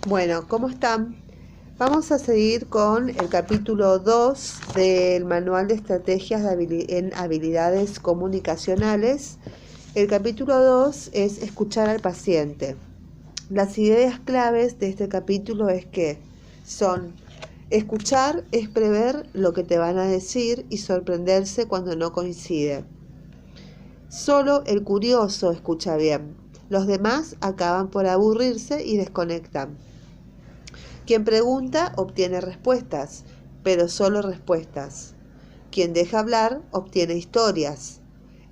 Bueno, ¿cómo están? Vamos a seguir con el capítulo 2 del Manual de Estrategias en Habilidades Comunicacionales. El capítulo 2 es escuchar al paciente. Las ideas claves de este capítulo es que son: escuchar es prever lo que te van a decir y sorprenderse cuando no coincide. Solo el curioso escucha bien. Los demás acaban por aburrirse y desconectan. Quien pregunta obtiene respuestas, pero solo respuestas. Quien deja hablar obtiene historias.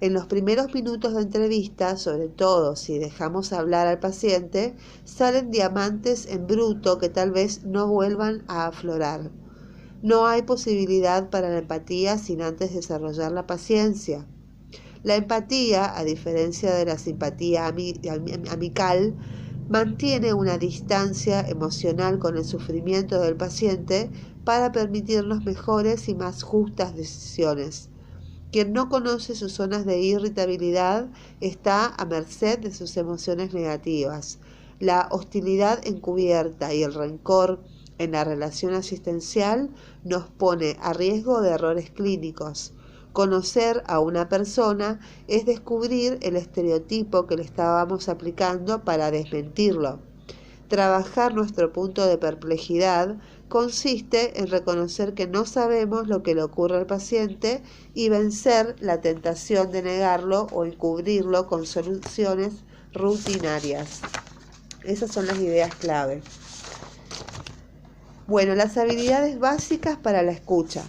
En los primeros minutos de entrevista, sobre todo si dejamos hablar al paciente, salen diamantes en bruto que tal vez no vuelvan a aflorar. No hay posibilidad para la empatía sin antes desarrollar la paciencia. La empatía, a diferencia de la simpatía amical, mantiene una distancia emocional con el sufrimiento del paciente para permitirnos mejores y más justas decisiones. Quien no conoce sus zonas de irritabilidad está a merced de sus emociones negativas. La hostilidad encubierta y el rencor en la relación asistencial nos pone a riesgo de errores clínicos. Conocer a una persona es descubrir el estereotipo que le estábamos aplicando para desmentirlo. Trabajar nuestro punto de perplejidad consiste en reconocer que no sabemos lo que le ocurre al paciente y vencer la tentación de negarlo o encubrirlo con soluciones rutinarias. Esas son las ideas clave. Bueno, las habilidades básicas para la escucha.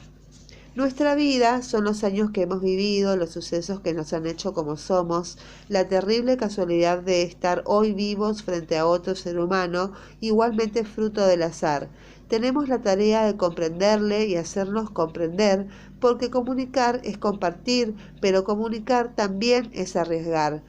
Nuestra vida son los años que hemos vivido, los sucesos que nos han hecho como somos, la terrible casualidad de estar hoy vivos frente a otro ser humano, igualmente fruto del azar. Tenemos la tarea de comprenderle y hacernos comprender, porque comunicar es compartir, pero comunicar también es arriesgar.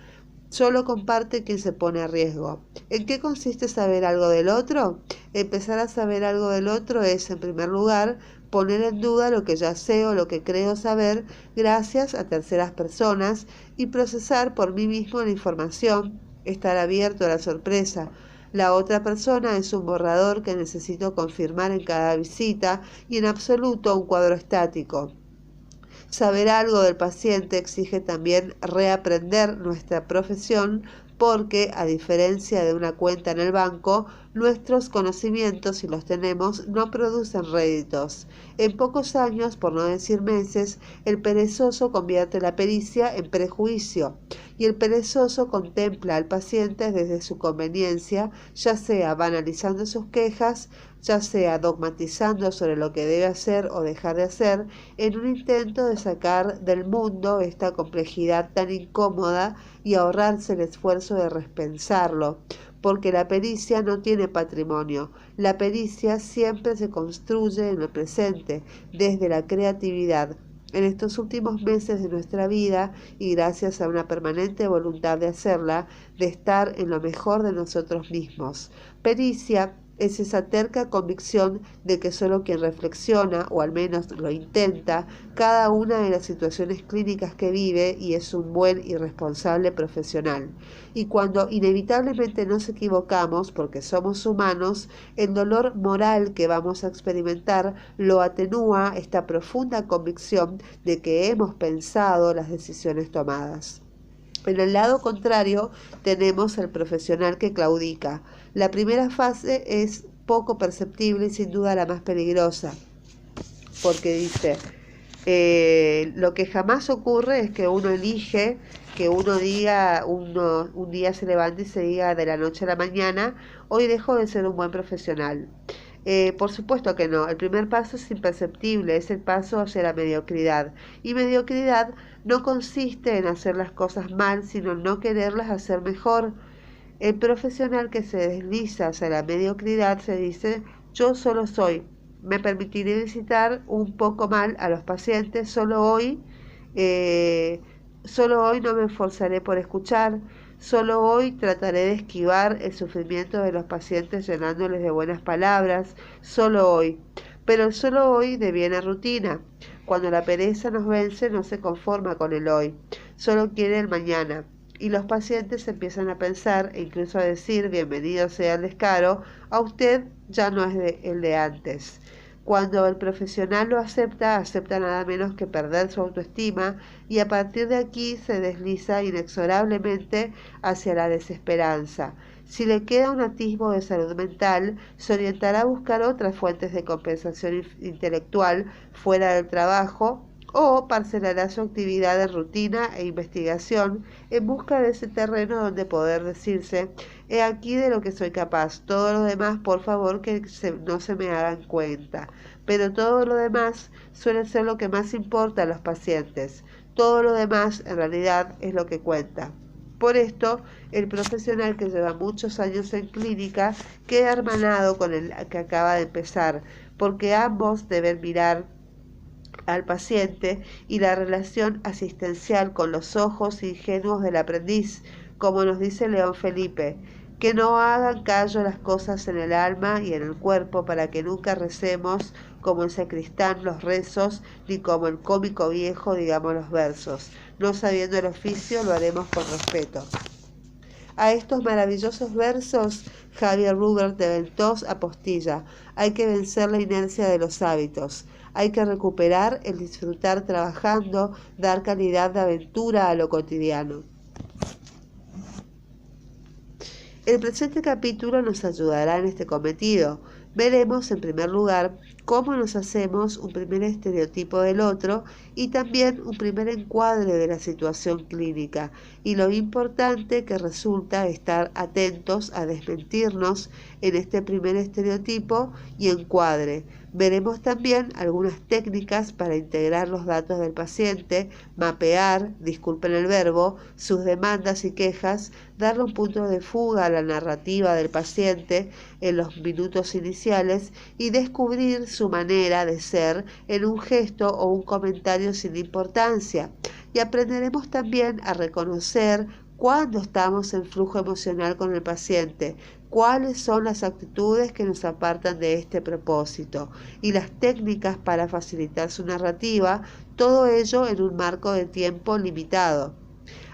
Solo comparte quien se pone a riesgo. ¿En qué consiste saber algo del otro? Empezar a saber algo del otro es, en primer lugar, poner en duda lo que ya sé o lo que creo saber gracias a terceras personas y procesar por mí mismo la información, estar abierto a la sorpresa. La otra persona es un borrador que necesito confirmar en cada visita y en absoluto un cuadro estático. Saber algo del paciente exige también reaprender nuestra profesión porque, a diferencia de una cuenta en el banco, nuestros conocimientos, si los tenemos, no producen réditos. En pocos años, por no decir meses, el perezoso convierte la pericia en prejuicio y el perezoso contempla al paciente desde su conveniencia, ya sea banalizando sus quejas, ya sea dogmatizando sobre lo que debe hacer o dejar de hacer, en un intento de sacar del mundo esta complejidad tan incómoda y ahorrarse el esfuerzo de repensarlo, porque la pericia no tiene patrimonio. La pericia siempre se construye en el presente, desde la creatividad. En estos últimos meses de nuestra vida, y gracias a una permanente voluntad de hacerla, de estar en lo mejor de nosotros mismos. Pericia es esa terca convicción de que solo quien reflexiona, o al menos lo intenta, cada una de las situaciones clínicas que vive y es un buen y responsable profesional. Y cuando inevitablemente nos equivocamos, porque somos humanos, el dolor moral que vamos a experimentar lo atenúa esta profunda convicción de que hemos pensado las decisiones tomadas. En el lado contrario tenemos el profesional que claudica. La primera fase es poco perceptible y sin duda la más peligrosa, porque dice, lo que jamás ocurre es que uno elige, que un día se levante y se diga de la noche a la mañana, hoy dejo de ser un buen profesional. Por supuesto que no, el primer paso es imperceptible, es el paso hacia la mediocridad. Y mediocridad no consiste en hacer las cosas mal, sino en no quererlas hacer mejor. El profesional que se desliza hacia la mediocridad se dice, yo solo soy, me permitiré visitar un poco mal a los pacientes, solo hoy no me esforzaré por escuchar, solo hoy trataré de esquivar el sufrimiento de los pacientes llenándoles de buenas palabras, solo hoy. Pero el solo hoy deviene rutina. Cuando la pereza nos vence no se conforma con el hoy, solo quiere el mañana. y los pacientes empiezan a pensar e incluso a decir, bienvenido sea el descaro, a usted ya no es el de antes. Cuando el profesional lo acepta, acepta nada menos que perder su autoestima y a partir de aquí se desliza inexorablemente hacia la desesperanza. Si le queda un atisbo de salud mental, se orientará a buscar otras fuentes de compensación intelectual fuera del trabajo o parcelará su actividad de rutina e investigación en busca de ese terreno donde poder decirse, he aquí de lo que soy capaz, todo lo demás por favor que no se me hagan cuenta. Pero todo lo demás suele ser lo que más importa a los pacientes. Todo lo demás en realidad es lo que cuenta. Por esto, el profesional que lleva muchos años en clínica queda hermanado con el que acaba de empezar, porque ambos deben mirar al paciente y la relación asistencial con los ojos ingenuos del aprendiz, como nos dice León Felipe, que no hagan callo las cosas en el alma y en el cuerpo para que nunca recemos como el sacristán los rezos, ni como el cómico viejo digamos los versos. No sabiendo el oficio, lo haremos con respeto. A estos maravillosos versos, Javier Rubert de Ventós apostilla, hay que vencer la inercia de los hábitos, hay que recuperar el disfrutar trabajando, dar calidad de aventura a lo cotidiano. El presente capítulo nos ayudará en este cometido. Veremos, en primer lugar, cómo nos hacemos un primer estereotipo del otro y también un primer encuadre de la situación clínica y lo importante que resulta estar atentos a desmentirnos en este primer estereotipo y encuadre. Veremos también algunas técnicas para integrar los datos del paciente, mapear, disculpen el verbo, sus demandas y quejas, darle un punto de fuga a la narrativa del paciente en los minutos iniciales y descubrir su manera de ser en un gesto o un comentario sin importancia. Y aprenderemos también a reconocer cuándo estamos en flujo emocional con el paciente, cuáles son las actitudes que nos apartan de este propósito y las técnicas para facilitar su narrativa, todo ello en un marco de tiempo limitado.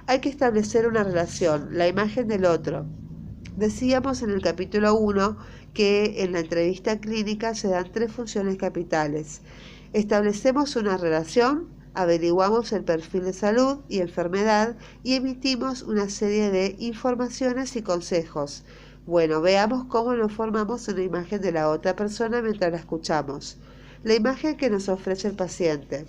Hay que establecer una relación, la imagen del otro. Decíamos en el capítulo 1 que en la entrevista clínica se dan 3 funciones capitales. Establecemos una relación, averiguamos el perfil de salud y enfermedad y emitimos una serie de informaciones y consejos. Bueno, veamos cómo nos formamos una imagen de la otra persona mientras la escuchamos. La imagen que nos ofrece el paciente.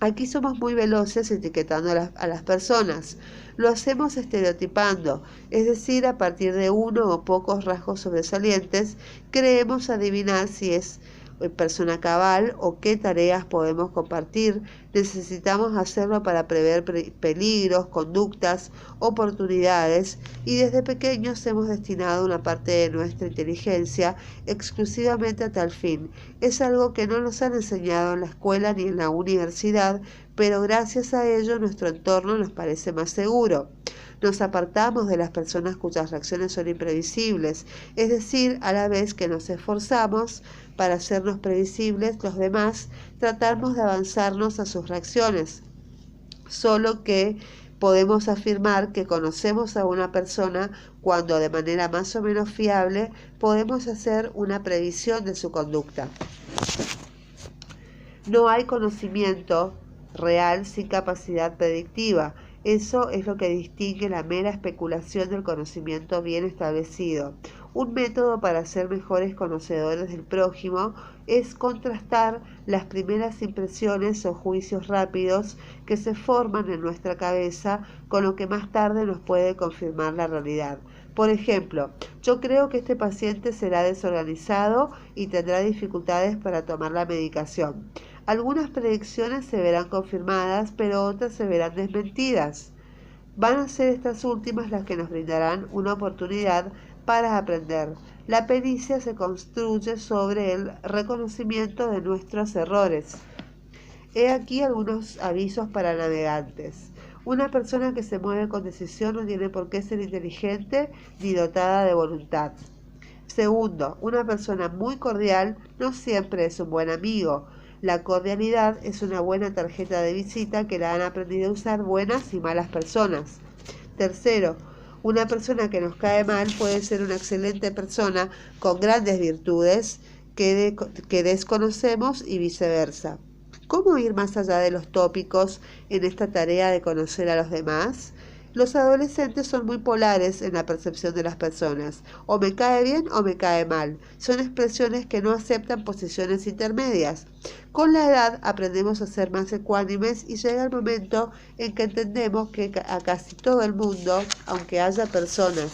Aquí somos muy veloces etiquetando a las personas. Lo hacemos estereotipando, es decir, a partir de uno o pocos rasgos sobresalientes, creemos adivinar si es persona cabal o qué tareas podemos compartir. Necesitamos hacerlo para prever peligros, conductas, oportunidades y desde pequeños hemos destinado una parte de nuestra inteligencia exclusivamente a tal fin. Es algo que no nos han enseñado en la escuela ni en la universidad, pero gracias a ello nuestro entorno nos parece más seguro. Nos apartamos de las personas cuyas reacciones son imprevisibles, es decir, a la vez que nos esforzamos para hacernos previsibles los demás, tratamos de avanzarnos a sus reacciones. Solo que podemos afirmar que conocemos a una persona cuando de manera más o menos fiable podemos hacer una previsión de su conducta. No hay conocimiento real sin capacidad predictiva. Eso es lo que distingue la mera especulación del conocimiento bien establecido. Un método para ser mejores conocedores del prójimo es contrastar las primeras impresiones o juicios rápidos que se forman en nuestra cabeza con lo que más tarde nos puede confirmar la realidad. Por ejemplo, yo creo que este paciente será desorganizado y tendrá dificultades para tomar la medicación. Algunas predicciones se verán confirmadas, pero otras se verán desmentidas. Van a ser estas últimas las que nos brindarán una oportunidad para aprender. La pericia se construye sobre el reconocimiento de nuestros errores. He aquí algunos avisos para navegantes. Una persona que se mueve con decisión no tiene por qué ser inteligente ni dotada de voluntad. Segundo, una persona muy cordial no siempre es un buen amigo. La cordialidad es una buena tarjeta de visita que la han aprendido a usar buenas y malas personas. Tercero, una persona que nos cae mal puede ser una excelente persona con grandes virtudes que desconocemos y viceversa. ¿Cómo ir más allá de los tópicos en esta tarea de conocer a los demás? Los adolescentes son muy polares en la percepción de las personas. O me cae bien o me cae mal. Son expresiones que no aceptan posiciones intermedias. Con la edad aprendemos a ser más ecuánimes y llega el momento en que entendemos que a casi todo el mundo, aunque haya personas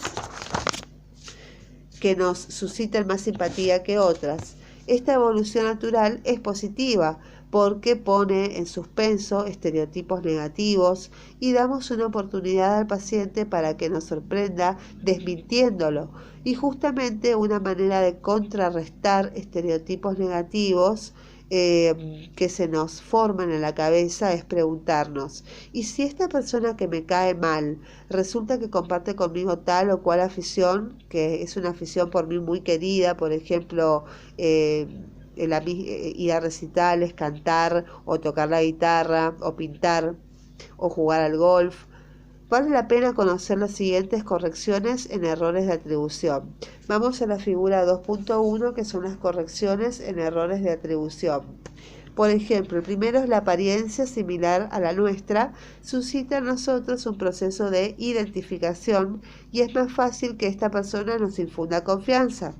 que nos susciten más simpatía que otras, esta evolución natural es positiva porque pone en suspenso estereotipos negativos y damos una oportunidad al paciente para que nos sorprenda desmintiéndolo. Y justamente una manera de contrarrestar estereotipos negativos que se nos forman en la cabeza es preguntarnos, ¿y si esta persona que me cae mal resulta que comparte conmigo tal o cual afición, que es una afición por mí muy querida, por ejemplo, ir a recitales, cantar o tocar la guitarra o pintar o jugar al golf? Vale la pena conocer las siguientes correcciones en errores de atribución. Vamos a la figura 2.1, que son las correcciones en errores de atribución. Por ejemplo, el primero es la apariencia similar a la nuestra, suscita en nosotros un proceso de identificación y es más fácil que esta persona nos infunda confianza.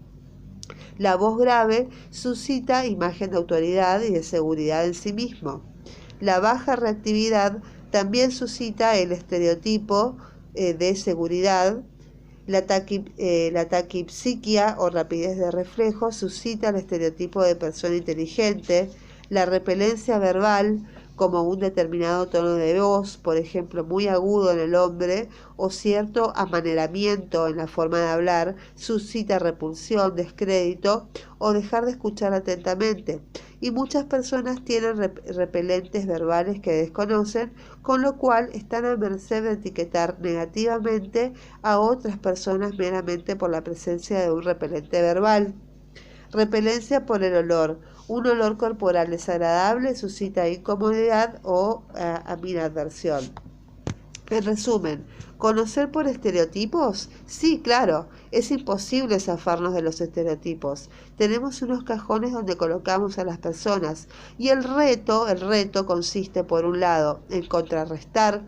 La voz grave suscita imagen de autoridad y de seguridad en sí mismo. La baja reactividad también suscita el estereotipo de seguridad. La taquipsiquia o rapidez de reflejo suscita el estereotipo de persona inteligente. La repelencia verbal, como un determinado tono de voz, por ejemplo, muy agudo en el hombre, o cierto amaneramiento en la forma de hablar, suscita repulsión, descrédito o dejar de escuchar atentamente. Y muchas personas tienen repelentes verbales que desconocen, con lo cual están a merced de etiquetar negativamente a otras personas meramente por la presencia de un repelente verbal. Repelencia por el olor. Un olor corporal desagradable suscita incomodidad o animadversión. En resumen, ¿conocer por estereotipos? Sí, claro, es imposible zafarnos de los estereotipos. Tenemos unos cajones donde colocamos a las personas y el reto consiste, por un lado, en contrarrestar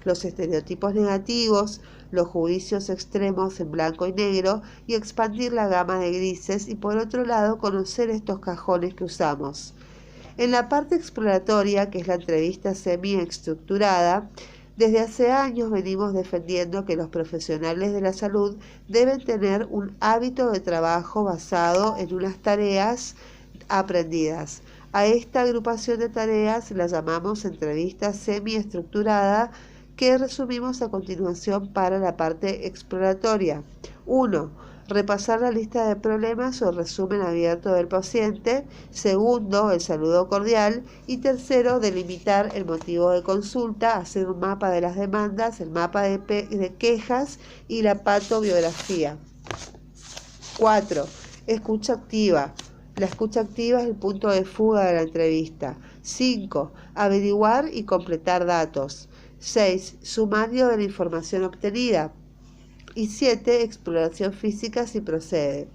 los estereotipos negativos, los juicios extremos en blanco y negro y expandir la gama de grises y, por otro lado, conocer estos cajones que usamos. En la parte exploratoria, que es la entrevista semi-estructurada, desde hace años venimos defendiendo que los profesionales de la salud deben tener un hábito de trabajo basado en unas tareas aprendidas. A esta agrupación de tareas la llamamos entrevista semi-estructurada, que resumimos a continuación para la parte exploratoria. 1. Repasar la lista de problemas o resumen abierto del paciente. Segundo, el saludo cordial. Y tercero, delimitar el motivo de consulta, hacer un mapa de las demandas, el mapa de quejas y la patobiografía. 4. Escucha activa. La escucha activa es el punto de fuga de la entrevista. 5. Averiguar y completar datos. 6. Sumario de la información obtenida. Y 7. Exploración física si procede.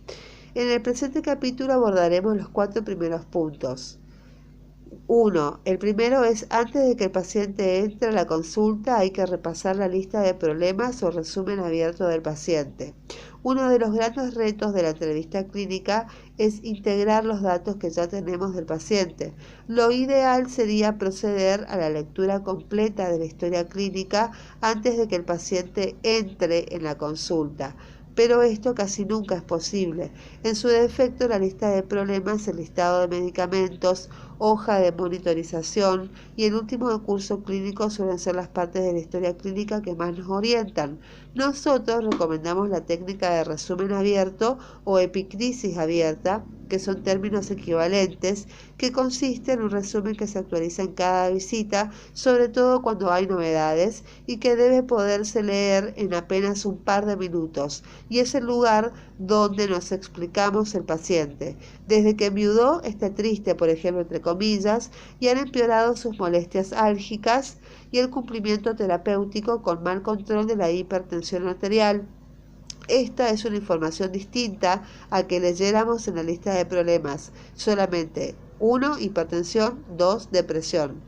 En el presente capítulo abordaremos los 4 primeros puntos. 1. El primero es: antes de que el paciente entre a la consulta hay que repasar la lista de problemas o resumen abierto del paciente. Uno de los grandes retos de la entrevista clínica es integrar los datos que ya tenemos del paciente. Lo ideal sería proceder a la lectura completa de la historia clínica antes de que el paciente entre en la consulta, pero esto casi nunca es posible. En su defecto, la lista de problemas, el listado de medicamentos, hoja de monitorización y el último curso clínico suelen ser las partes de la historia clínica que más nos orientan. Nosotros recomendamos la técnica de resumen abierto o epicrisis abierta, que son términos equivalentes, que consiste en un resumen que se actualiza en cada visita, sobre todo cuando hay novedades, y que debe poderse leer en apenas un par de minutos, y es el lugar donde nos explicamos el paciente. Desde que enviudó está triste, por ejemplo, entre comillas, y han empeorado sus molestias álgicas, y el cumplimiento terapéutico con mal control de la hipertensión arterial. Esta es una información distinta a que leyéramos en la lista de problemas. Solamente 1, hipertensión, 2, depresión.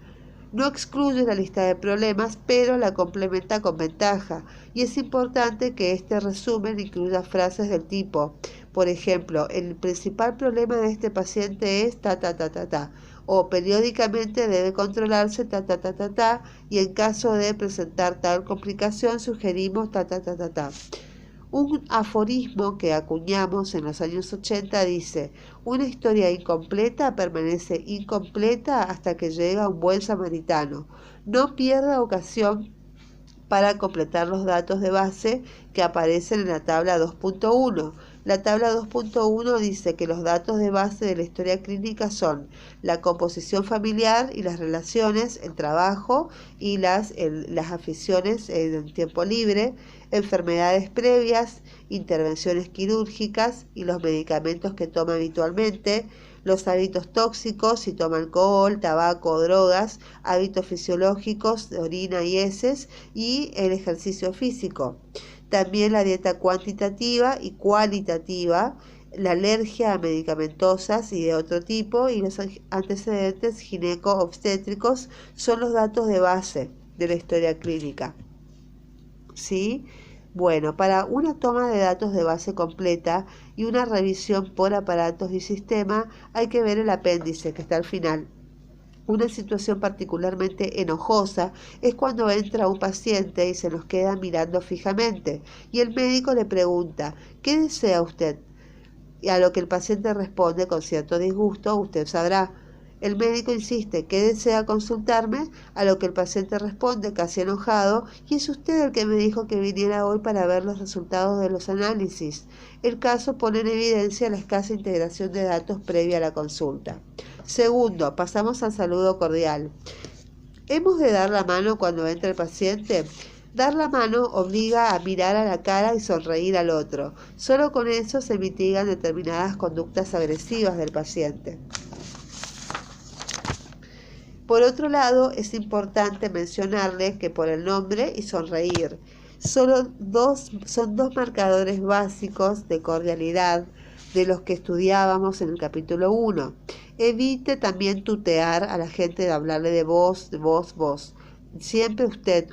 No excluye la lista de problemas, pero la complementa con ventaja, y es importante que este resumen incluya frases del tipo, por ejemplo, el principal problema de este paciente es ta ta ta ta ta, o periódicamente debe controlarse ta ta ta ta ta, y en caso de presentar tal complicación sugerimos ta ta ta ta ta. Un aforismo que acuñamos en los años 80 dice: una historia incompleta permanece incompleta hasta que llega un buen samaritano. No pierda ocasión para completar los datos de base que aparecen en la tabla 2.1. La tabla 2.1 dice que los datos de base de la historia clínica son la composición familiar y las relaciones, el trabajo y las aficiones en el tiempo libre, enfermedades previas, intervenciones quirúrgicas y los medicamentos que toma habitualmente, los hábitos tóxicos, si toma alcohol, tabaco o drogas, hábitos fisiológicos de orina y heces y el ejercicio físico. También la dieta cuantitativa y cualitativa, la alergia a medicamentosas y de otro tipo y los antecedentes gineco-obstétricos son los datos de base de la historia clínica. ¿Sí? Bueno, para una toma de datos de base completa y una revisión por aparatos y sistema hay que ver el apéndice que está al final. Una situación particularmente enojosa es cuando entra un paciente y se nos queda mirando fijamente y el médico le pregunta: ¿qué desea usted? Y a lo que el paciente responde con cierto disgusto: usted sabrá. El médico insiste: ¿qué desea consultarme? A lo que el paciente responde casi enojado: y es usted el que me dijo que viniera hoy para ver los resultados de los análisis. El caso pone en evidencia la escasa integración de datos previa a la consulta. Segundo, pasamos al saludo cordial. ¿Hemos de dar la mano cuando entra el paciente? Dar la mano obliga a mirar a la cara y sonreír al otro. Solo con eso se mitigan determinadas conductas agresivas del paciente. Por otro lado, es importante mencionarles que por el nombre y sonreír son dos marcadores básicos de cordialidad de los que estudiábamos en el capítulo 1. Evite también tutear a la gente, de hablarle de vos, vos. Siempre usted,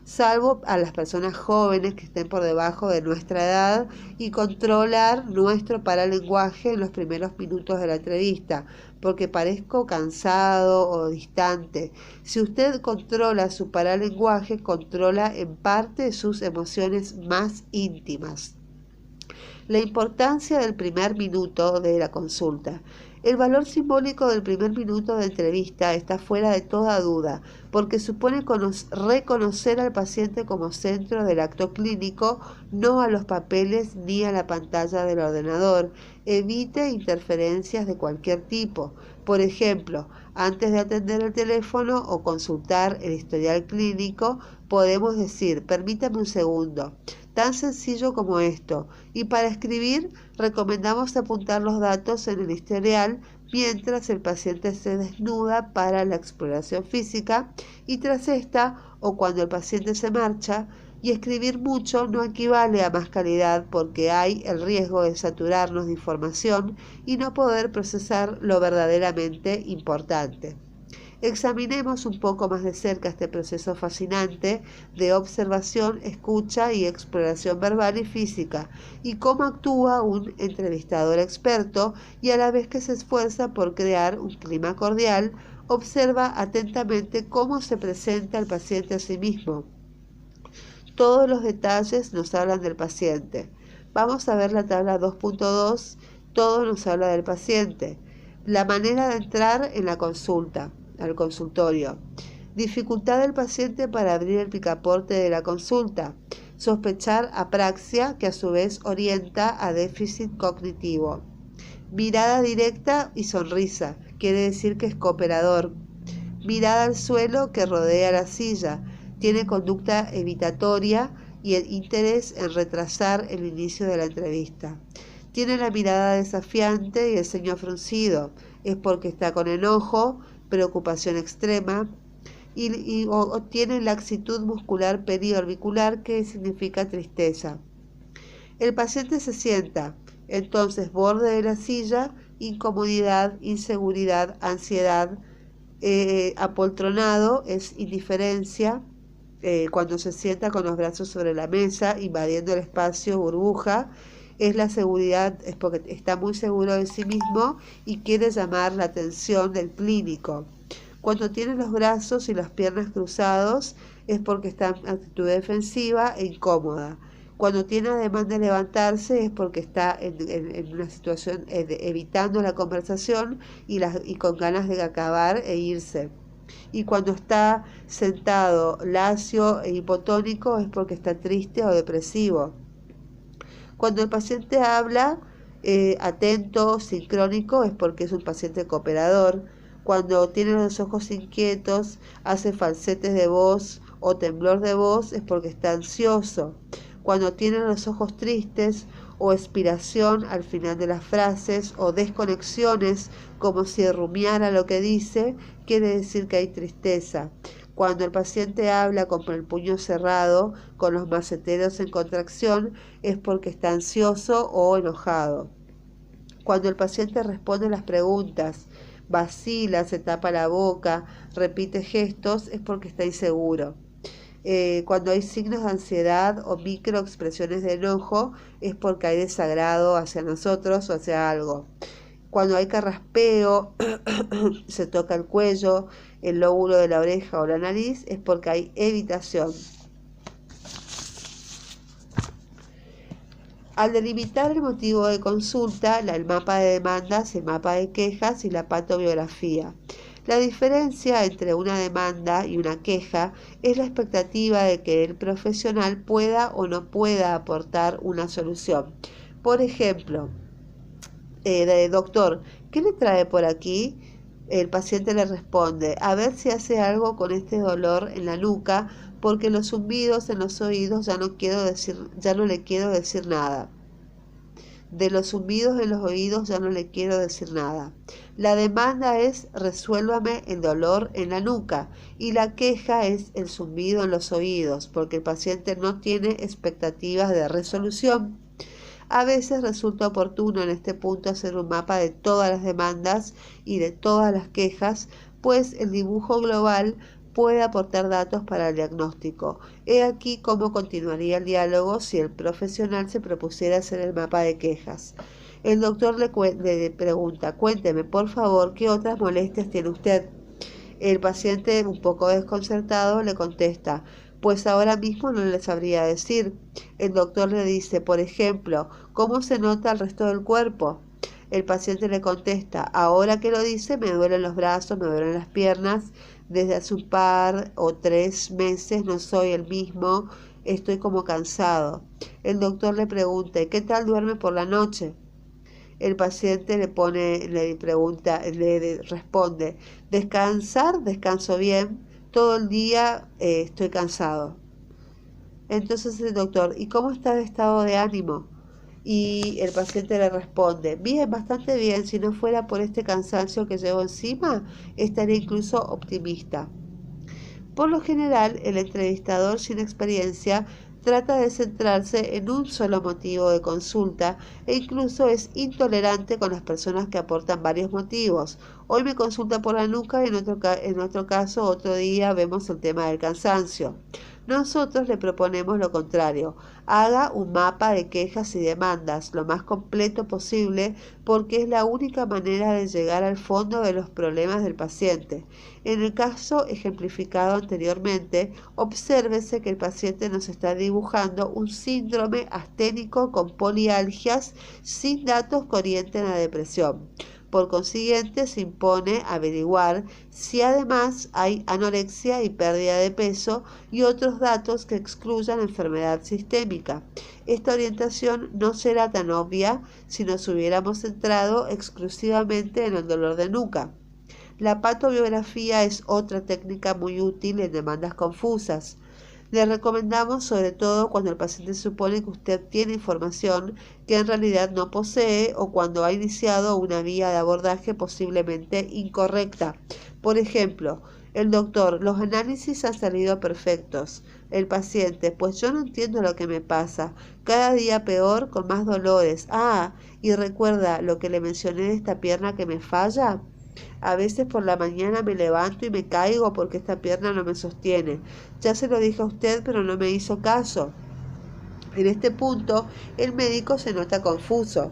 salvo a las personas jóvenes que estén por debajo de nuestra edad, y controlar nuestro paralenguaje en los primeros minutos de la entrevista, porque parezco cansado o distante. Si usted controla su paralenguaje, controla en parte sus emociones más íntimas. La importancia del primer minuto de la consulta. El valor simbólico del primer minuto de entrevista está fuera de toda duda, porque supone reconocer al paciente como centro del acto clínico, no a los papeles ni a la pantalla del ordenador. Evite interferencias de cualquier tipo. Por ejemplo, antes de atender el teléfono o consultar el historial clínico, podemos decir: permítame un segundo. Tan sencillo como esto. Y para escribir, recomendamos apuntar los datos en el historial mientras el paciente se desnuda para la exploración física y tras esta, o cuando el paciente se marcha. Y escribir mucho no equivale a más calidad, porque hay el riesgo de saturarnos de información y no poder procesar lo verdaderamente importante. Examinemos un poco más de cerca este proceso fascinante de observación, escucha y exploración verbal y física, y cómo actúa un entrevistador experto y a la vez que se esfuerza por crear un clima cordial. Observa atentamente cómo se presenta el paciente a sí mismo. Todos los detalles nos hablan del paciente. Vamos a ver la tabla 2.2. Todo nos habla del paciente. La manera de entrar en la consulta, al consultorio. Dificultad del paciente para abrir el picaporte de la consulta. Sospechar apraxia, que a su vez orienta a déficit cognitivo. Mirada directa y sonrisa, quiere decir que es cooperador. Mirada al suelo que rodea la silla. Tiene conducta evitatoria y el interés en retrasar el inicio de la entrevista. Tiene la mirada desafiante y el ceño fruncido. Es porque está con enojo, preocupación extrema. o tiene laxitud muscular periorbicular, que significa tristeza. El paciente se sienta, entonces borde de la silla, incomodidad, inseguridad, ansiedad, apoltronado es indiferencia, cuando se sienta con los brazos sobre la mesa, invadiendo el espacio, burbuja, es la seguridad, es porque está muy seguro de sí mismo y quiere llamar la atención del clínico. Cuando tiene los brazos y las piernas cruzados es porque está en actitud defensiva e incómoda. Cuando tiene ademán de levantarse es porque está en una situación evitando la conversación y con ganas de acabar e irse. Y cuando está sentado, lacio e hipotónico es porque está triste o depresivo. Cuando el paciente habla atento, sincrónico, es porque es un paciente cooperador. Cuando tiene los ojos inquietos, hace falsetes de voz o temblor de voz, es porque está ansioso. Cuando tiene los ojos tristes o expiración al final de las frases o desconexiones como si rumiara lo que dice, quiere decir que hay tristeza. Cuando el paciente habla con el puño cerrado, con los maceteros en contracción, es porque está ansioso o enojado. Cuando el paciente responde las preguntas, vacila, se tapa la boca, repite gestos, es porque está inseguro. Cuando hay signos de ansiedad o microexpresiones de enojo, es porque hay desagrado hacia nosotros o hacia algo. Cuando hay carraspeo, se toca el cuello, el lóbulo de la oreja o la nariz, es porque hay evitación. Al delimitar el motivo de consulta, el mapa de demandas, el mapa de quejas y la patobiografía. La diferencia entre una demanda y una queja es la expectativa de que el profesional pueda o no pueda aportar una solución. Por ejemplo, doctor, ¿qué le trae por aquí? El paciente le responde, a ver si hace algo con este dolor en la nuca, porque los zumbidos en los oídos ya no le quiero decir nada. De los zumbidos en los oídos ya no le quiero decir nada. La demanda es resuélvame el dolor en la nuca y la queja es el zumbido en los oídos, porque el paciente no tiene expectativas de resolución. A veces resulta oportuno en este punto hacer un mapa de todas las demandas y de todas las quejas, pues el dibujo global puede aportar datos para el diagnóstico. He aquí cómo continuaría el diálogo si el profesional se propusiera hacer el mapa de quejas. El doctor le pregunta, cuénteme por favor, ¿qué otras molestias tiene usted? El paciente, un poco desconcertado, le contesta, pues ahora mismo no le sabría decir. El doctor le dice, por ejemplo, ¿cómo se nota el resto del cuerpo? El paciente le contesta, ahora que lo dice, me duelen los brazos, me duelen las piernas, desde hace un par o 3 meses no soy el mismo, estoy como cansado. El doctor le pregunta, ¿qué tal duerme por la noche? El paciente le responde, descansar, descanso bien, todo el día estoy cansado. Entonces el doctor, ¿y cómo está el estado de ánimo? Y el paciente le responde, bien, bastante bien, si no fuera por este cansancio que llevo encima, estaría incluso optimista. Por lo general, el entrevistador sin experiencia trata de centrarse en un solo motivo de consulta e incluso es intolerante con las personas que aportan varios motivos. Hoy me consulta por la nuca y en otro caso, otro día vemos el tema del cansancio. Nosotros le proponemos lo contrario, haga un mapa de quejas y demandas lo más completo posible porque es la única manera de llegar al fondo de los problemas del paciente. En el caso ejemplificado anteriormente, obsérvese que el paciente nos está dibujando un síndrome asténico con polialgias sin datos que orienten a depresión. Por consiguiente, se impone averiguar si además hay anorexia y pérdida de peso y otros datos que excluyan enfermedad sistémica. Esta orientación no será tan obvia si nos hubiéramos centrado exclusivamente en el dolor de nuca. La patobiografía es otra técnica muy útil en demandas confusas. Le recomendamos sobre todo cuando el paciente supone que usted tiene información que en realidad no posee o cuando ha iniciado una vía de abordaje posiblemente incorrecta. Por ejemplo, El doctor, los análisis han salido perfectos. El paciente, pues yo no entiendo lo que me pasa. Cada día peor, con más dolores. Ah, y recuerda lo que le mencioné de esta pierna que me falla. A veces por la mañana me levanto y me caigo porque esta pierna no me sostiene. Ya se lo dije a usted, pero no me hizo caso. En este punto, el médico se nota confuso.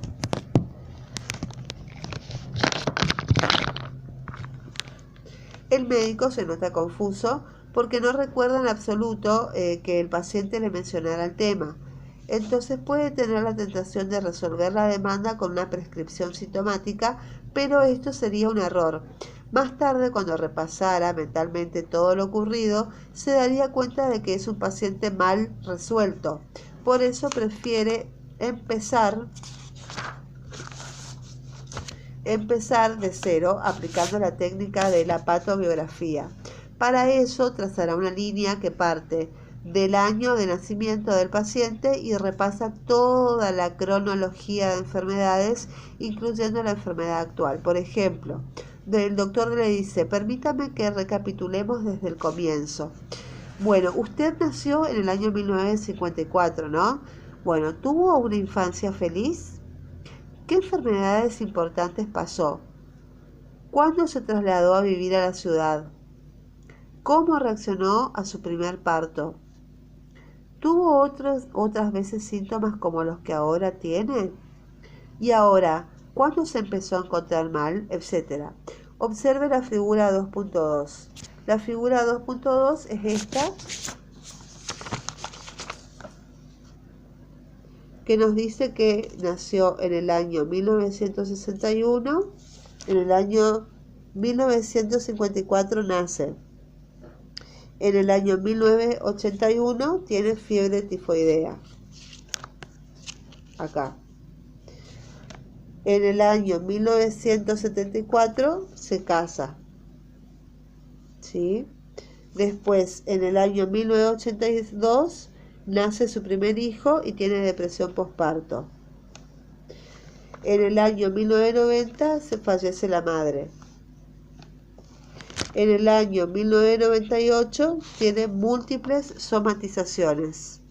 El médico se nota confuso porque no recuerda en absoluto que el paciente le mencionara el tema. Entonces puede tener la tentación de resolver la demanda con una prescripción sintomática, pero esto sería un error. Más tarde, cuando repasara mentalmente todo lo ocurrido, se daría cuenta de que es un paciente mal resuelto. Por eso prefiere empezar de cero aplicando la técnica de la patobiografía. Para eso trazará una línea que parte del año de nacimiento del paciente y repasa toda la cronología de enfermedades, incluyendo la enfermedad actual. Por ejemplo, el doctor le dice: permítame que recapitulemos desde el comienzo. Bueno, usted nació en el año 1954, ¿no? Bueno, ¿tuvo una infancia feliz? ¿Qué enfermedades importantes pasó? ¿Cuándo se trasladó a vivir a la ciudad? ¿Cómo reaccionó a su primer parto? ¿Tuvo otras veces síntomas como los que ahora tiene? Y ahora, ¿cuándo se empezó a encontrar mal? Etcétera. Observe la figura 2.2. La figura 2.2 es esta, que nos dice que nació en el año 1961, en el año 1954 nace, en el año 1981 tiene fiebre tifoidea, acá. En el año 1974 se casa, ¿sí? Después, en el año 1982, nace su primer hijo y tiene depresión posparto. En el año 1990 se fallece la madre. En el año 1998 tiene múltiples somatizaciones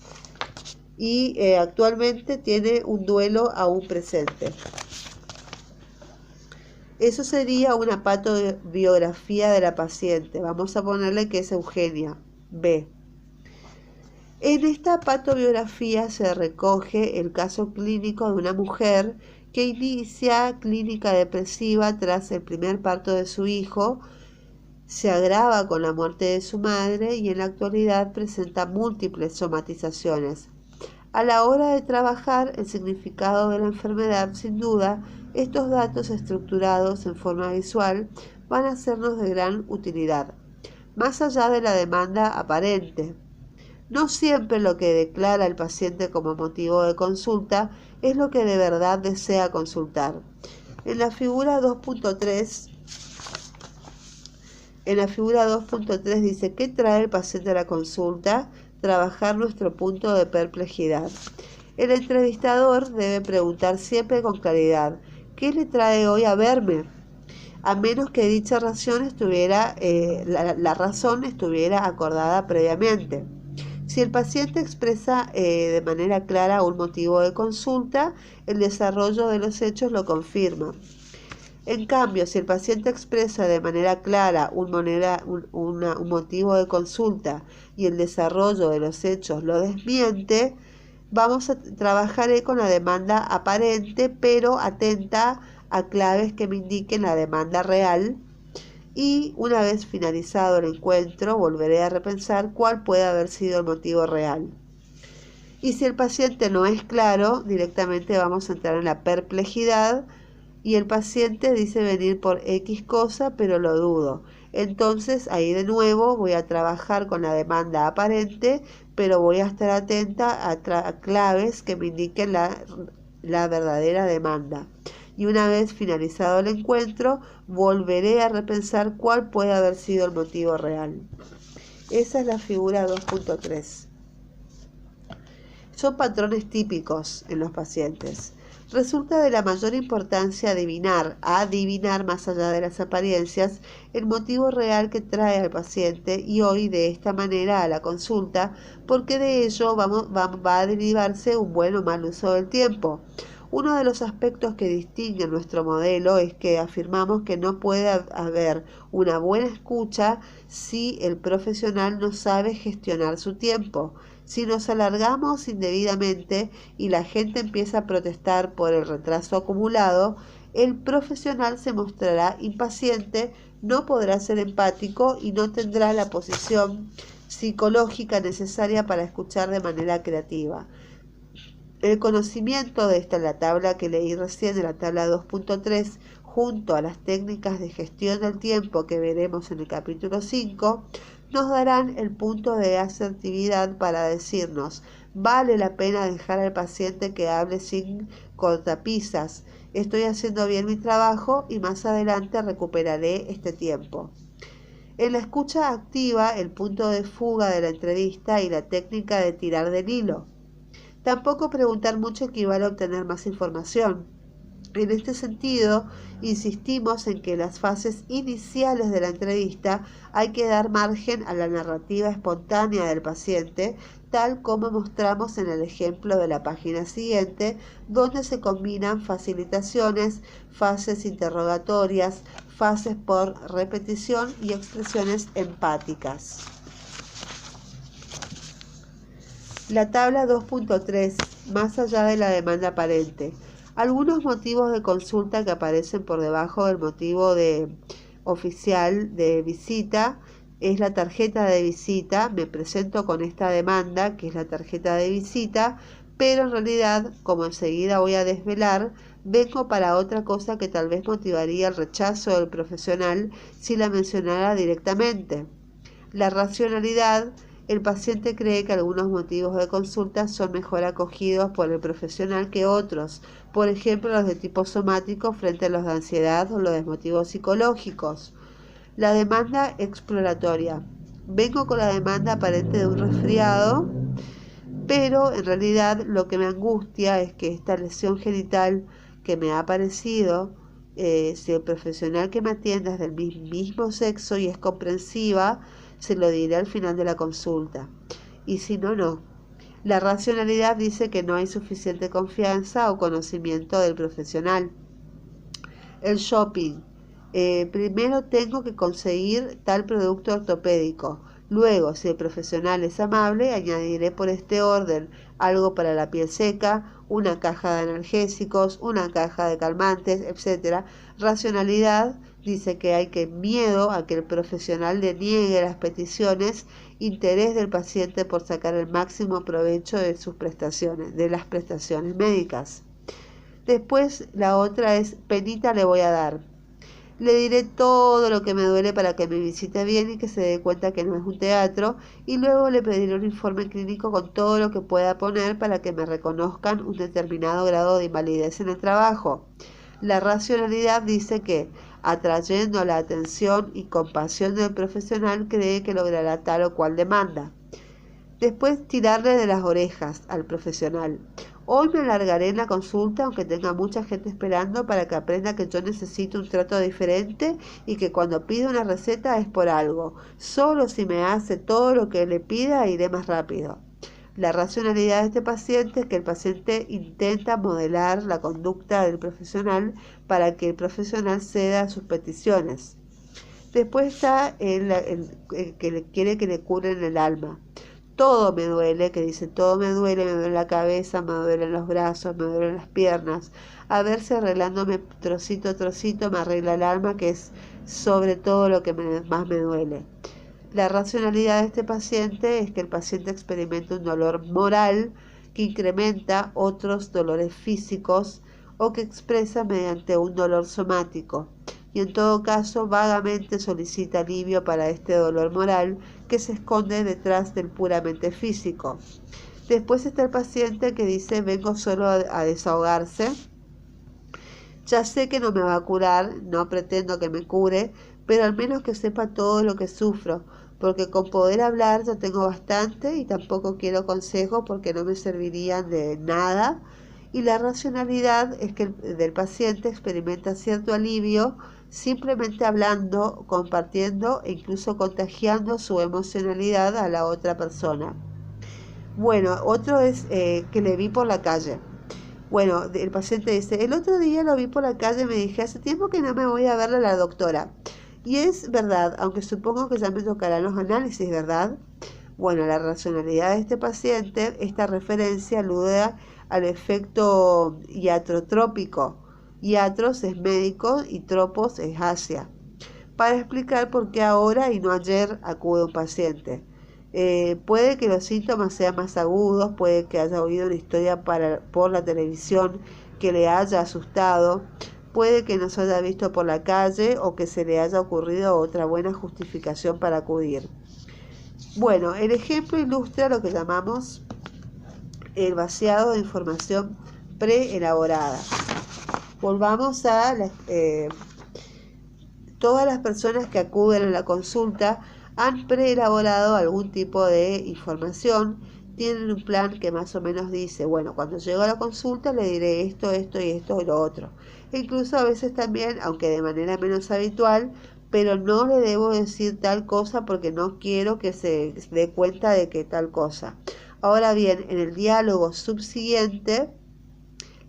y actualmente tiene un duelo aún presente. Eso sería una patobiografía de la paciente. Vamos a ponerle que es Eugenia B. En esta patobiografía se recoge el caso clínico de una mujer que inicia clínica depresiva tras el primer parto de su hijo, se agrava con la muerte de su madre y en la actualidad presenta múltiples somatizaciones. A la hora de trabajar el significado de la enfermedad, sin duda, estos datos estructurados en forma visual van a sernos de gran utilidad, más allá de la demanda aparente. No siempre lo que declara el paciente como motivo de consulta es lo que de verdad desea consultar. En la figura 2.3 dice: ¿qué trae el paciente a la consulta? Trabajar nuestro punto de perplejidad. El entrevistador debe preguntar siempre con claridad: ¿qué le trae hoy a verme? A menos que dicha razón estuviera acordada previamente. Si el paciente expresa de manera clara un motivo de consulta, el desarrollo de los hechos lo confirma. En cambio, si el paciente expresa de manera clara un motivo de consulta y el desarrollo de los hechos lo desmiente, vamos a trabajar con la demanda aparente, pero atenta a claves que me indiquen la demanda real. Y una vez finalizado el encuentro, volveré a repensar cuál puede haber sido el motivo real. Y si el paciente no es claro, directamente vamos a entrar en la perplejidad y el paciente dice venir por X cosa, pero lo dudo. Entonces ahí de nuevo voy a trabajar con la demanda aparente, pero voy a estar atenta a claves que me indiquen la verdadera demanda. Y una vez finalizado el encuentro, volveré a repensar cuál puede haber sido el motivo real. Esa es la figura 2.3. Son patrones típicos en los pacientes. Resulta de la mayor importancia adivinar más allá de las apariencias, el motivo real que trae al paciente y hoy de esta manera a la consulta, porque de ello va a derivarse un buen o mal uso del tiempo. Uno de los aspectos que distingue nuestro modelo es que afirmamos que no puede haber una buena escucha si el profesional no sabe gestionar su tiempo. Si nos alargamos indebidamente y la gente empieza a protestar por el retraso acumulado, el profesional se mostrará impaciente, no podrá ser empático y no tendrá la posición psicológica necesaria para escuchar de manera creativa. El conocimiento de la tabla que leí recién, de la tabla 2.3, junto a las técnicas de gestión del tiempo que veremos en el capítulo 5, nos darán el punto de asertividad para decirnos: vale la pena dejar al paciente que hable sin cortapisas, estoy haciendo bien mi trabajo y más adelante recuperaré este tiempo. En la escucha activa, el punto de fuga de la entrevista y la técnica de tirar del hilo. Tampoco preguntar mucho equivale a obtener más información. En este sentido, insistimos en que en las fases iniciales de la entrevista hay que dar margen a la narrativa espontánea del paciente, tal como mostramos en el ejemplo de la página siguiente, donde se combinan facilitaciones, fases interrogatorias, fases por repetición y expresiones empáticas. La tabla 2.3, más allá de la demanda aparente. Algunos motivos de consulta que aparecen por debajo del motivo oficial de visita es la tarjeta de visita. Me presento con esta demanda, que es la tarjeta de visita, pero en realidad, como enseguida voy a desvelar, vengo para otra cosa que tal vez motivaría el rechazo del profesional si la mencionara directamente. La racionalidad. El paciente cree que algunos motivos de consulta son mejor acogidos por el profesional que otros, por ejemplo los de tipo somático frente a los de ansiedad o los de motivos psicológicos. La demanda exploratoria. Vengo con la demanda aparente de un resfriado, pero en realidad lo que me angustia es que esta lesión genital que me ha aparecido, si el profesional que me atienda es del mismo sexo y es comprensiva, se lo diré al final de la consulta. Y si no, no. La racionalidad dice que no hay suficiente confianza o conocimiento del profesional. El shopping. Primero tengo que conseguir tal producto ortopédico. Luego, si el profesional es amable, añadiré por este orden algo para la piel seca, una caja de analgésicos, una caja de calmantes, etc. Racionalidad dice que hay miedo a que el profesional le niegue las peticiones, interés del paciente por sacar el máximo provecho de sus prestaciones, de las prestaciones médicas. Después la otra es: penita le voy a dar. Le diré todo lo que me duele para que me visite bien y que se dé cuenta que no es un teatro, y luego le pediré un informe clínico con todo lo que pueda poner para que me reconozcan un determinado grado de invalidez en el trabajo. La racionalidad dice que, atrayendo la atención y compasión del profesional, cree que logrará tal o cual demanda. Después, tirarle de las orejas al profesional. Hoy me alargaré en la consulta, aunque tenga mucha gente esperando, para que aprenda que yo necesito un trato diferente y que cuando pide una receta es por algo. Solo si me hace todo lo que le pida, iré más rápido. La racionalidad de este paciente es que el paciente intenta modelar la conducta del profesional para que el profesional ceda a sus peticiones. Después está el que quiere que le curen el alma. Todo me duele, que dice: todo me duele la cabeza, me duelen los brazos, me duelen las piernas. A ver si arreglándome trocito a trocito me arregla el alma, que es sobre todo lo que más me duele. La racionalidad de este paciente es que el paciente experimenta un dolor moral que incrementa otros dolores físicos o que expresa mediante un dolor somático, y en todo caso vagamente solicita alivio para este dolor moral que se esconde detrás del puramente físico. Después está el paciente que dice: vengo solo a desahogarse. Ya sé que no me va a curar, no pretendo que me cure, pero al menos que sepa todo lo que sufro, porque con poder hablar ya tengo bastante y tampoco quiero consejos porque no me servirían de nada. Y la racionalidad es que del paciente experimenta cierto alivio simplemente hablando, compartiendo e incluso contagiando su emocionalidad a la otra persona. Bueno, otro es que le vi por la calle. Bueno, el paciente dice, el otro día lo vi por la calle y me dije, hace tiempo que no me voy a verle a la doctora. Y es verdad, aunque supongo que ya me tocarán los análisis, ¿verdad? Bueno, la racionalidad de este paciente, esta referencia alude al efecto iatrotrópico. Iatros es médico y tropos es Asia. Para explicar por qué ahora y no ayer acude un paciente. Puede que los síntomas sean más agudos, puede que haya oído una historia por la televisión que le haya asustado, puede que no se haya visto por la calle o que se le haya ocurrido otra buena justificación para acudir. Bueno, el ejemplo ilustra lo que llamamos el vaciado de información preelaborada. Volvamos a todas las personas que acuden a la consulta han preelaborado algún tipo de información, tienen un plan que más o menos dice, bueno, cuando llego a la consulta le diré esto, esto y esto y lo otro. E incluso a veces también, aunque de manera menos habitual, pero no le debo decir tal cosa porque no quiero que se dé cuenta de que tal cosa. Ahora bien, en el diálogo subsiguiente,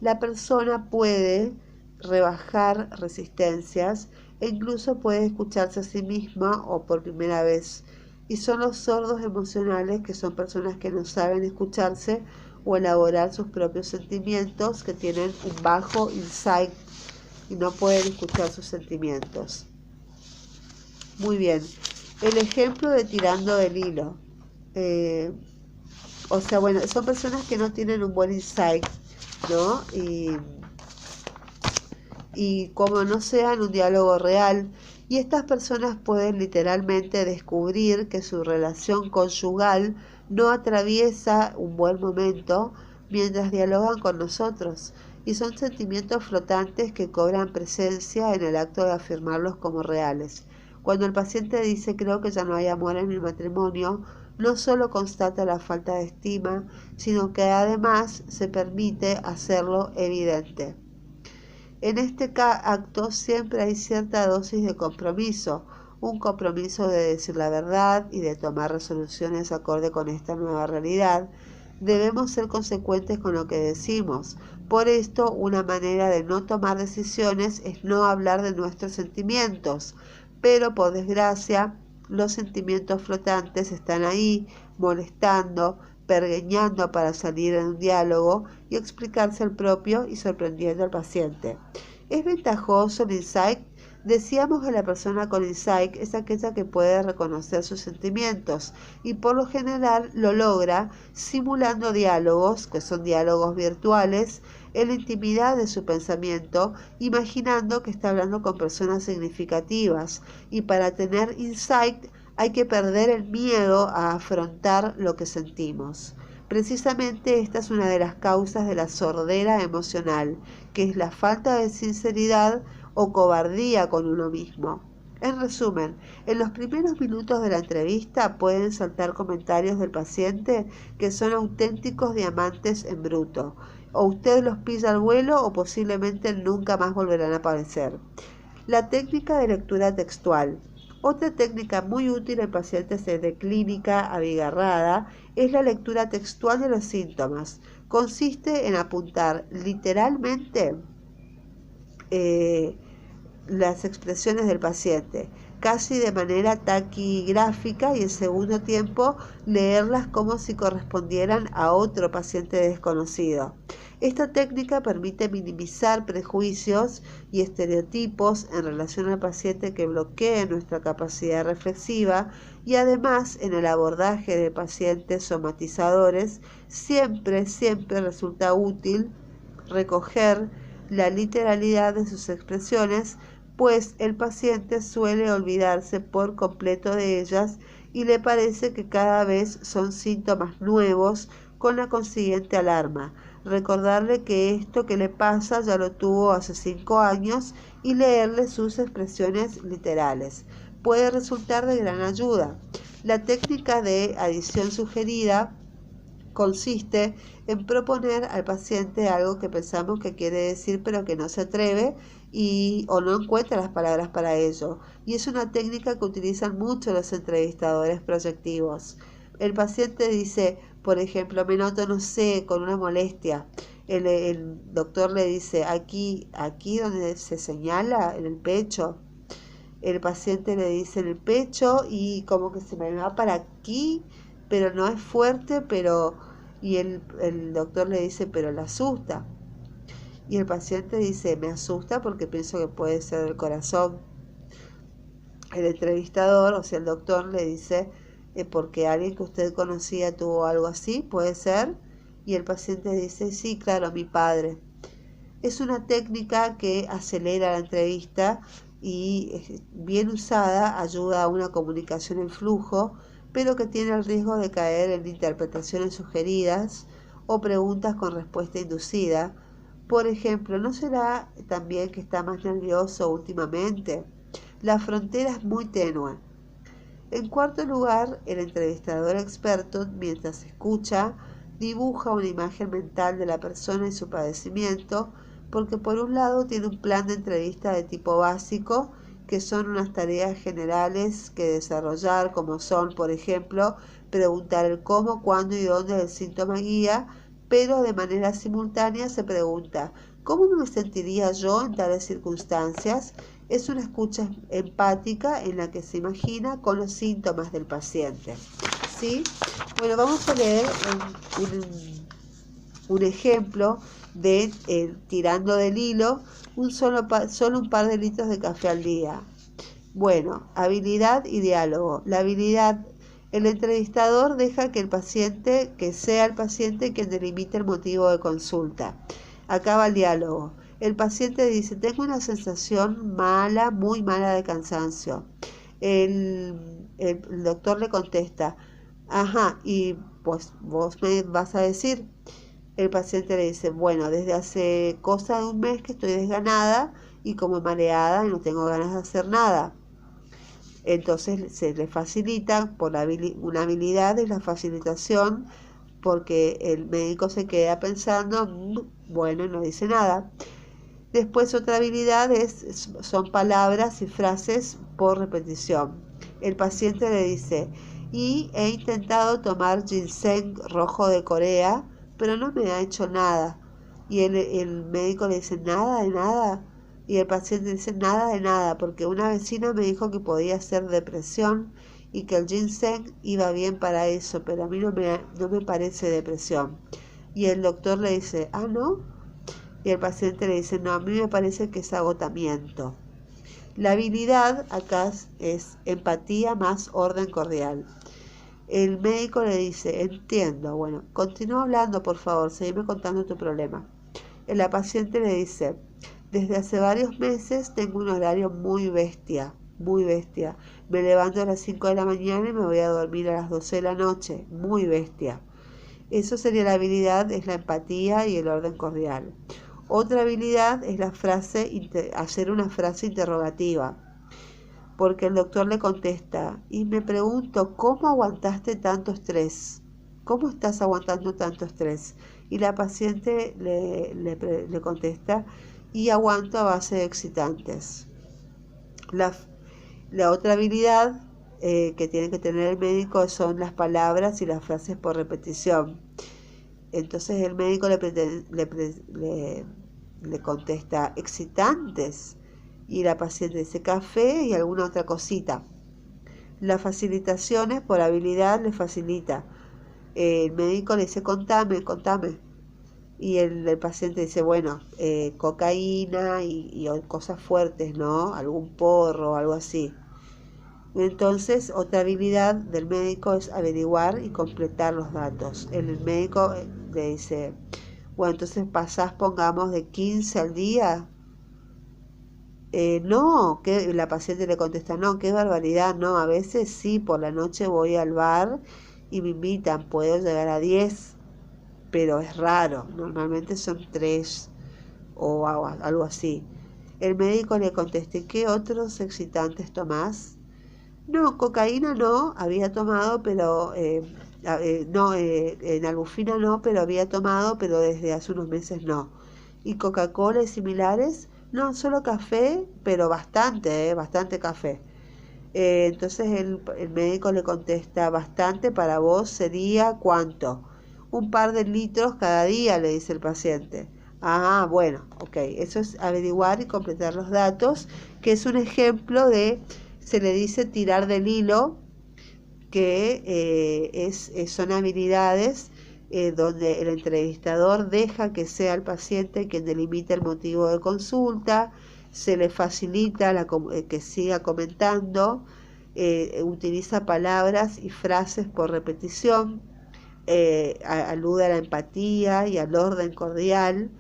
la persona puede rebajar resistencias e incluso puede escucharse a sí misma o por primera vez. Y son los sordos emocionales, que son personas que no saben escucharse o elaborar sus propios sentimientos, que tienen un bajo insight y no pueden escuchar sus sentimientos. Muy bien, el ejemplo de tirando del hilo. Bueno, son personas que no tienen un buen insight, ¿no? Y como no sea en un diálogo real, y estas personas pueden literalmente descubrir que su relación conyugal no atraviesa un buen momento mientras dialogan con nosotros, y son sentimientos flotantes que cobran presencia en el acto de afirmarlos como reales. Cuando el paciente dice creo que ya no hay amor en el matrimonio, no solo constata la falta de estima, sino que además se permite hacerlo evidente. En este acto siempre hay cierta dosis de compromiso, un compromiso de decir la verdad y de tomar resoluciones acorde con esta nueva realidad. Debemos ser consecuentes con lo que decimos. Por esto, una manera de no tomar decisiones es no hablar de nuestros sentimientos. Pero, por desgracia, los sentimientos flotantes están ahí, molestando, pergeñando para salir en un diálogo y explicarse el propio y sorprendiendo al paciente. ¿Es ventajoso el insight? Decíamos que la persona con insight es aquella que puede reconocer sus sentimientos y por lo general lo logra simulando diálogos, que son diálogos virtuales, en la intimidad de su pensamiento, imaginando que está hablando con personas significativas. Y para tener insight hay que perder el miedo a afrontar lo que sentimos. Precisamente esta es una de las causas de la sordera emocional, que es la falta de sinceridad o cobardía con uno mismo. En resumen, en los primeros minutos de la entrevista pueden saltar comentarios del paciente que son auténticos diamantes en bruto. O usted los pilla al vuelo o posiblemente nunca más volverán a aparecer. La técnica de lectura textual. Otra técnica muy útil en pacientes de clínica abigarrada es la lectura textual de los síntomas. Consiste en apuntar literalmente las expresiones del paciente, casi de manera taquigráfica, y en segundo tiempo leerlas como si correspondieran a otro paciente desconocido. Esta técnica permite minimizar prejuicios y estereotipos en relación al paciente que bloqueen nuestra capacidad reflexiva, y además en el abordaje de pacientes somatizadores siempre resulta útil recoger la literalidad de sus expresiones, pues el paciente suele olvidarse por completo de ellas y le parece que cada vez son síntomas nuevos, con la consiguiente alarma. Recordarle que esto que le pasa ya lo tuvo hace 5 años y leerle sus expresiones literales puede resultar de gran ayuda. La técnica de adición sugerida consiste en proponer al paciente algo que pensamos que quiere decir pero que no se atreve o no encuentra las palabras para ello. Y es una técnica que utilizan mucho los entrevistadores proyectivos. El paciente dice, por ejemplo, me noto, no sé, con una molestia. El doctor le dice, aquí donde se señala, en el pecho. El paciente le dice en el pecho y como que se me va para aquí, pero no es fuerte, y el doctor le dice, pero le asusta. Y el paciente dice, me asusta porque pienso que puede ser del corazón. El entrevistador, o sea, el doctor le dice, porque alguien que usted conocía tuvo algo así, puede ser. Y el paciente dice, sí, claro, mi padre. Es una técnica que acelera la entrevista y bien usada ayuda a una comunicación en flujo, pero que tiene el riesgo de caer en interpretaciones sugeridas o preguntas con respuesta inducida. Por ejemplo, ¿no será también que está más nervioso últimamente? La frontera es muy tenue. En cuarto lugar, el entrevistador experto, mientras escucha, dibuja una imagen mental de la persona y su padecimiento, porque por un lado tiene un plan de entrevista de tipo básico, que son unas tareas generales que desarrollar, como son, por ejemplo, preguntar el cómo, cuándo y dónde del síntoma guía, pero de manera simultánea se pregunta, ¿cómo me sentiría yo en tales circunstancias? Es una escucha empática en la que se imagina con los síntomas del paciente. ¿Sí? Bueno, vamos a leer un ejemplo de tirando del hilo, solo un par de litros de café al día. Bueno, habilidad y diálogo. La habilidad, el entrevistador deja que sea el paciente quien delimite el motivo de consulta. Acaba el diálogo. El paciente dice, tengo una sensación mala, muy mala de cansancio. El doctor le contesta, ajá, y pues vos me vas a decir. El paciente le dice, bueno, desde hace cosa de un mes que estoy desganada y como mareada y no tengo ganas de hacer nada. Entonces se le facilita por una habilidad, es la facilitación, porque el médico se queda pensando, bueno, y no dice nada. Después otra habilidad son palabras y frases por repetición. El paciente le dice, y he intentado tomar ginseng rojo de Corea, pero no me ha hecho nada. Y el médico le dice, nada de nada. Y el paciente dice, nada de nada, porque una vecina me dijo que podía ser depresión y que el ginseng iba bien para eso, pero a mí no me parece depresión. Y el doctor le dice, ah, ¿no? Y el paciente le dice, no, a mí me parece que es agotamiento. La habilidad acá es empatía más orden cordial. El médico le dice, entiendo, bueno, continúa hablando, por favor, seguime contando tu problema. La paciente le dice, desde hace varios meses tengo un horario muy bestia, muy bestia. Me levanto a las 5 de la mañana y me voy a dormir a las 12 de la noche, muy bestia. Eso sería la habilidad, es la empatía y el orden cordial. Otra habilidad es hacer una frase interrogativa, porque el doctor le contesta, y me pregunto, ¿cómo aguantaste tanto estrés? ¿Cómo estás aguantando tanto estrés? Y la paciente le contesta, y aguanto a base de excitantes. La otra habilidad que tiene que tener el médico son las palabras y las frases por repetición. Entonces el médico le contesta, excitantes. Y la paciente dice, café y alguna otra cosita. Las facilitaciones por habilidad le facilita. El médico le dice, contame. Y el paciente dice, bueno, cocaína y cosas fuertes, ¿no? Algún porro, algo así. Entonces, otra habilidad del médico es averiguar y completar los datos. El médico le dice, bueno, entonces pasás, pongamos, de 15 al día. No, que la paciente le contesta, no, qué barbaridad, no, a veces sí, por la noche voy al bar y me invitan, puedo llegar a 10, pero es raro, normalmente son 3 o algo así. El médico le contesta, ¿qué otros excitantes tomás? No, cocaína no, había tomado, pero no, en Albufina no, pero había tomado, pero desde hace unos meses no. Y Coca-Cola y similares, no, solo café, pero bastante, bastante café. Entonces el médico le contesta, bastante para vos sería ¿cuánto? Un par de litros cada día, le dice el paciente. Ah, bueno, ok, eso es averiguar y completar los datos, que es un ejemplo de, se le dice tirar del hilo, que son habilidades donde el entrevistador deja que sea el paciente quien delimite el motivo de consulta, se le facilita que siga comentando, utiliza palabras y frases por repetición, alude a la empatía y al orden cordial,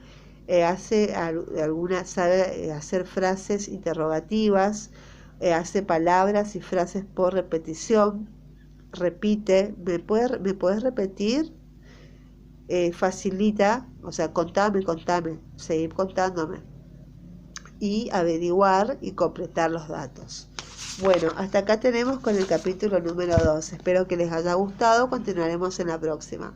sabe hacer frases interrogativas, hace palabras y frases por repetición, repite, ¿me puedes repetir? Facilita, o sea, contame, seguir contándome. Y averiguar y completar los datos. Bueno, hasta acá tenemos con el capítulo número 2. Espero que les haya gustado. Continuaremos en la próxima.